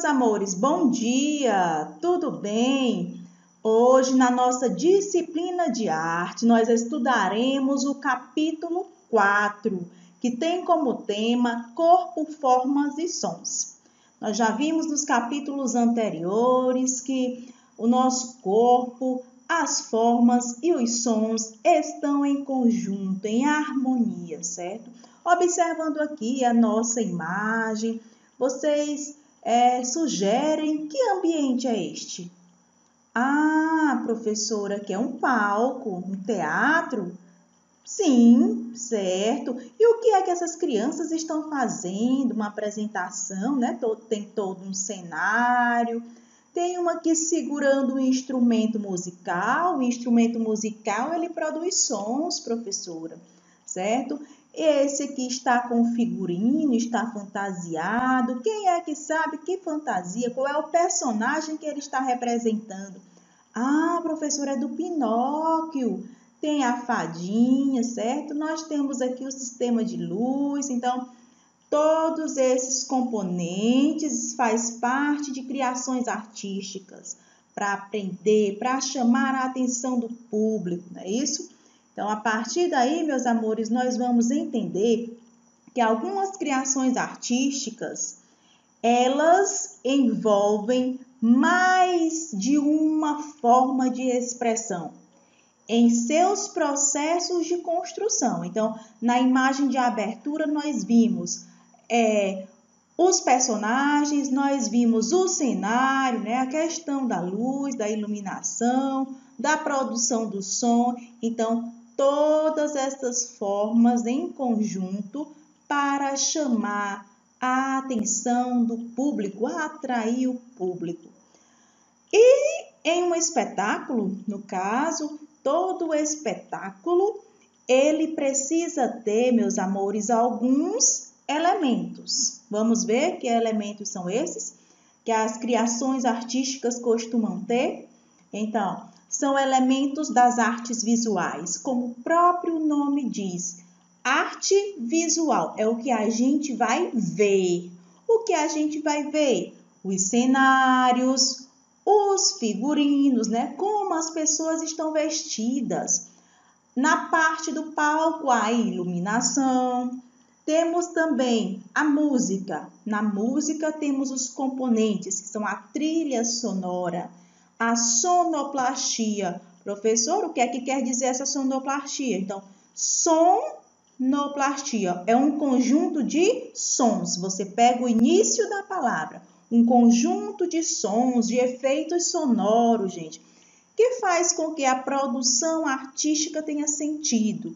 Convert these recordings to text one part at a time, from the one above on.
meus amores, bom dia, tudo bem? Hoje, na nossa disciplina de arte, nós estudaremos o capítulo 4, que tem como tema corpo, formas e sons. Nós já vimos nos capítulos anteriores que o nosso corpo, as formas e os sons estão em conjunto, em harmonia, certo? Observando aqui a nossa imagem, vocês sugerem que ambiente é este? Ah, professora, que é um palco, um teatro? Sim, certo. E o que é que essas crianças estão fazendo? Uma apresentação, né? Tem todo um cenário. Tem uma aqui segurando um instrumento musical. O instrumento musical, ele produz sons, professora, certo? Esse aqui está com figurino, está fantasiado. Quem é que sabe que fantasia? Qual é o personagem que ele está representando? Ah, professora, é do Pinóquio. Tem a fadinha, certo? Nós temos aqui o sistema de luz. Então, todos esses componentes faz parte de criações artísticas para aprender, para chamar a atenção do público, não é isso? Então, a partir daí, meus amores, nós vamos entender que algumas criações artísticas, elas envolvem mais de uma forma de expressão em seus processos de construção. Então, na imagem de abertura, nós vimos os personagens, nós vimos o cenário, né? A questão da luz, da iluminação, da produção do som. Então, todas essas formas em conjunto para chamar a atenção do público, atrair o público. E em um espetáculo, no caso, todo espetáculo, ele precisa ter, meus amores, alguns elementos. Vamos ver que elementos são esses que as criações artísticas costumam ter? Então, são elementos das artes visuais, como o próprio nome diz. Arte visual é o que a gente vai ver. O que a gente vai ver? Os cenários, os figurinos, né? Como as pessoas estão vestidas. Na parte do palco, a iluminação. Temos também a música. Na música temos os componentes, que são a trilha sonora, a sonoplastia. Professor, o que é que quer dizer essa sonoplastia? Então, sonoplastia é um conjunto de sons. Você pega o início da palavra, um conjunto de sons, de efeitos sonoros, gente, que faz com que a produção artística tenha sentido.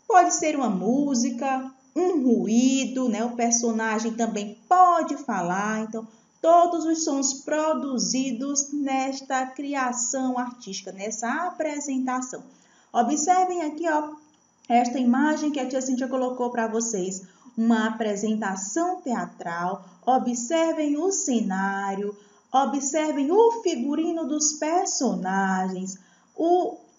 Pode ser uma música, um ruído, né? O personagem também pode falar. Então, todos os sons produzidos nesta criação artística, nessa apresentação. Observem aqui, ó, esta imagem que a tia Cíntia colocou para vocês. Uma apresentação teatral. Observem o cenário, observem o figurino dos personagens,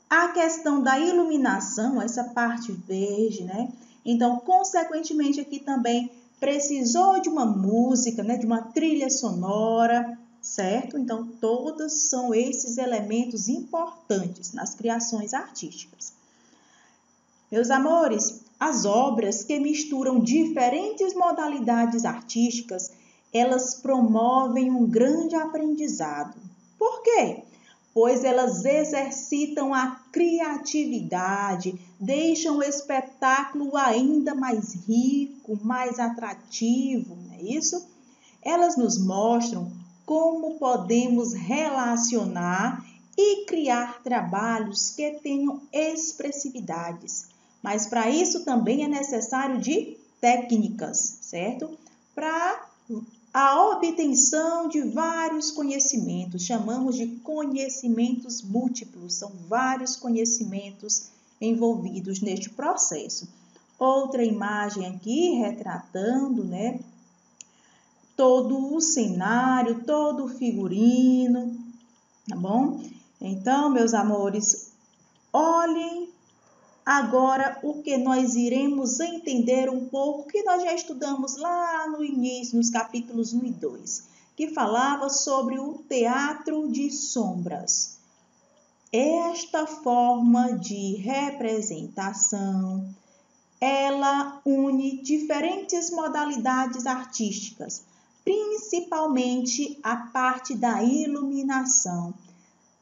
a questão da iluminação, essa parte verde, né? Então, consequentemente, aqui também precisou de uma música, né? De uma trilha sonora, certo? Então, todos são esses elementos importantes nas criações artísticas. Meus amores, as obras que misturam diferentes modalidades artísticas, elas promovem um grande aprendizado. Por quê? Pois elas exercitam a criatividade, deixam o espetáculo ainda mais rico, mais atrativo, não é isso? Elas nos mostram como podemos relacionar e criar trabalhos que tenham expressividades. Mas para isso também é necessário de técnicas, certo? Para a obtenção de vários conhecimentos, chamamos de conhecimentos múltiplos, são vários conhecimentos envolvidos neste processo. Outra imagem aqui retratando, né, todo o cenário, todo o figurino, tá bom? Então, meus amores, olhem agora o que nós iremos entender um pouco, que nós já estudamos lá no início, nos capítulos 1 e 2, que falava sobre o teatro de sombras. Esta forma de representação, ela une diferentes modalidades artísticas, principalmente a parte da iluminação.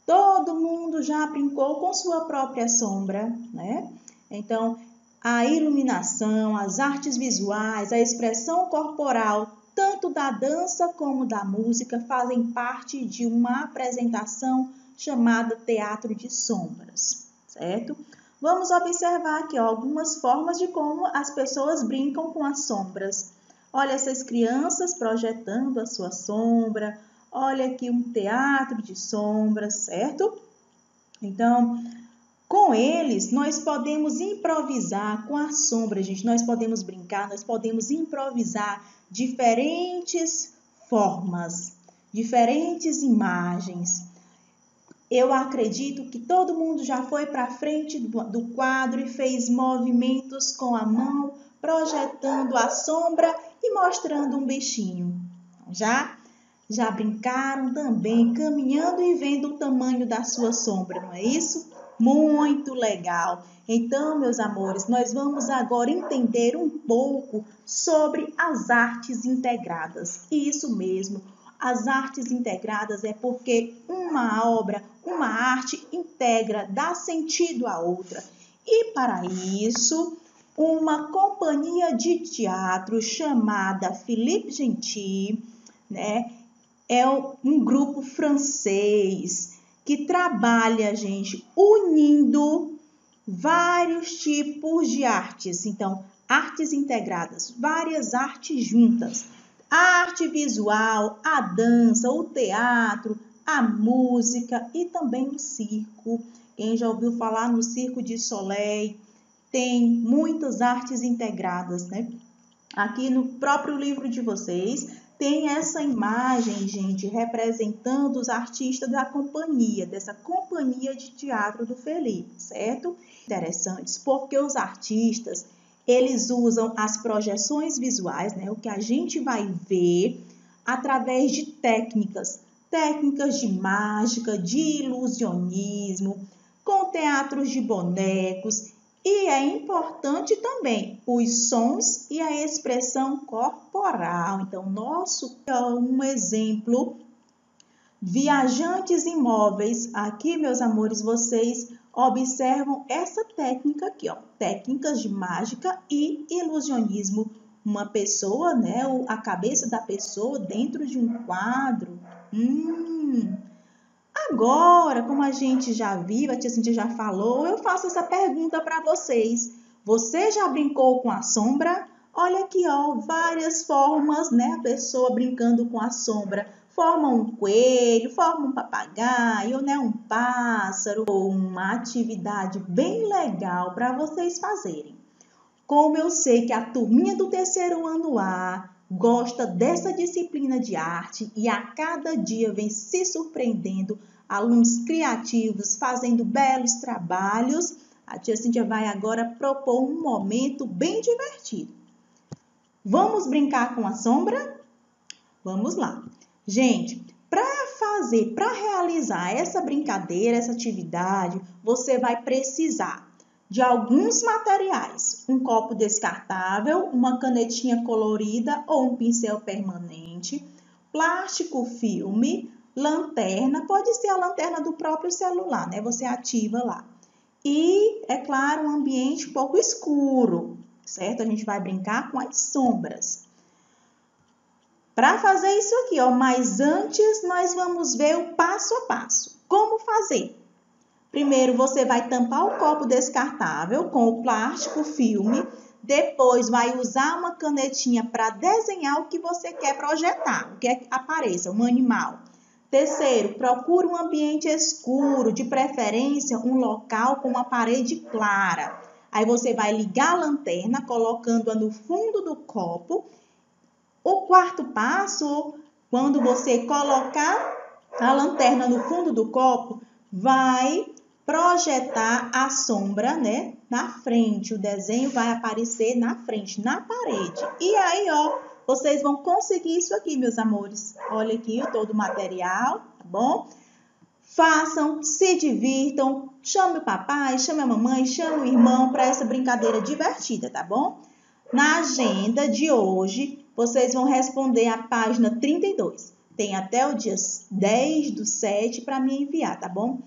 Todo mundo já brincou com sua própria sombra, né? Então, a iluminação, as artes visuais, a expressão corporal, tanto da dança como da música, fazem parte de uma apresentação chamada teatro de sombras, certo? Vamos observar aqui algumas formas de como as pessoas brincam com as sombras. Olha essas crianças projetando a sua sombra. Olha aqui um teatro de sombras, certo? Então, com eles, nós podemos improvisar com a sombra, gente. Nós podemos brincar, nós podemos improvisar diferentes formas, diferentes imagens. Eu acredito que todo mundo já foi para frente do quadro e fez movimentos com a mão, projetando a sombra e mostrando um bichinho. Já brincaram também, caminhando e vendo o tamanho da sua sombra, não é isso? Muito legal! Então, meus amores, nós vamos agora entender um pouco sobre as artes integradas. Isso mesmo, as artes integradas é porque uma obra, uma arte integra, dá sentido à outra. E para isso, uma companhia de teatro chamada Philippe Gentil, né? É um grupo francês que trabalha, gente, unindo vários tipos de artes. Então, artes integradas, várias artes juntas. A arte visual, a dança, o teatro, a música e também o circo. Quem já ouviu falar no Circo de Soleil, tem muitas artes integradas, né? Aqui no próprio livro de vocês, tem essa imagem, gente, representando os artistas da companhia, dessa companhia de teatro do Felipe, certo? Interessantes, porque os artistas, eles usam as projeções visuais, né? O que a gente vai ver através de técnicas de mágica, de ilusionismo, com teatros de bonecos. E é importante também os sons e a expressão corporal. Então, nosso é um exemplo. Viajantes imóveis. Aqui, meus amores, vocês observam essa técnica aqui, ó. Técnicas de mágica e ilusionismo. Uma pessoa, né? A cabeça da pessoa dentro de um quadro. Agora, como a gente já viu, a tia Cíntia já falou, eu faço essa pergunta para vocês. Você já brincou com a sombra? Olha aqui, ó, várias formas, né? A pessoa brincando com a sombra. Forma um coelho, forma um papagaio, né? Um pássaro, ou uma atividade bem legal para vocês fazerem. Como eu sei que a turminha do terceiro ano A gosta dessa disciplina de arte e a cada dia vem se surpreendendo, alunos criativos fazendo belos trabalhos, a tia Cíntia vai agora propor um momento bem divertido. Vamos brincar com a sombra? Vamos lá. Gente, para realizar essa brincadeira, essa atividade, você vai precisar de alguns materiais, um copo descartável, uma canetinha colorida ou um pincel permanente, plástico filme, lanterna, pode ser a lanterna do próprio celular, né? Você ativa lá. E, é claro, um ambiente um pouco escuro, certo? A gente vai brincar com as sombras. Para fazer isso aqui, ó, mas antes nós vamos ver o passo a passo. Como fazer? Primeiro, você vai tampar o copo descartável com o plástico filme. Depois, vai usar uma canetinha para desenhar o que você quer projetar, o que apareça, um animal. Terceiro, procure um ambiente escuro, de preferência um local com uma parede clara. Aí você vai ligar a lanterna, colocando-a no fundo do copo. O quarto passo, quando você colocar a lanterna no fundo do copo, vai projetar a sombra, né, na frente. O desenho vai aparecer na frente, na parede. E aí, ó, vocês vão conseguir isso aqui, meus amores. Olha aqui todo o material, tá bom? Façam, se divirtam, chame o papai, chame a mamãe, chame o irmão para essa brincadeira divertida, tá bom? Na agenda de hoje, vocês vão responder a página 32. Tem até o dia 10/7 para me enviar, tá bom?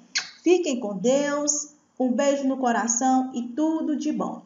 Fiquem com Deus, um beijo no coração e tudo de bom.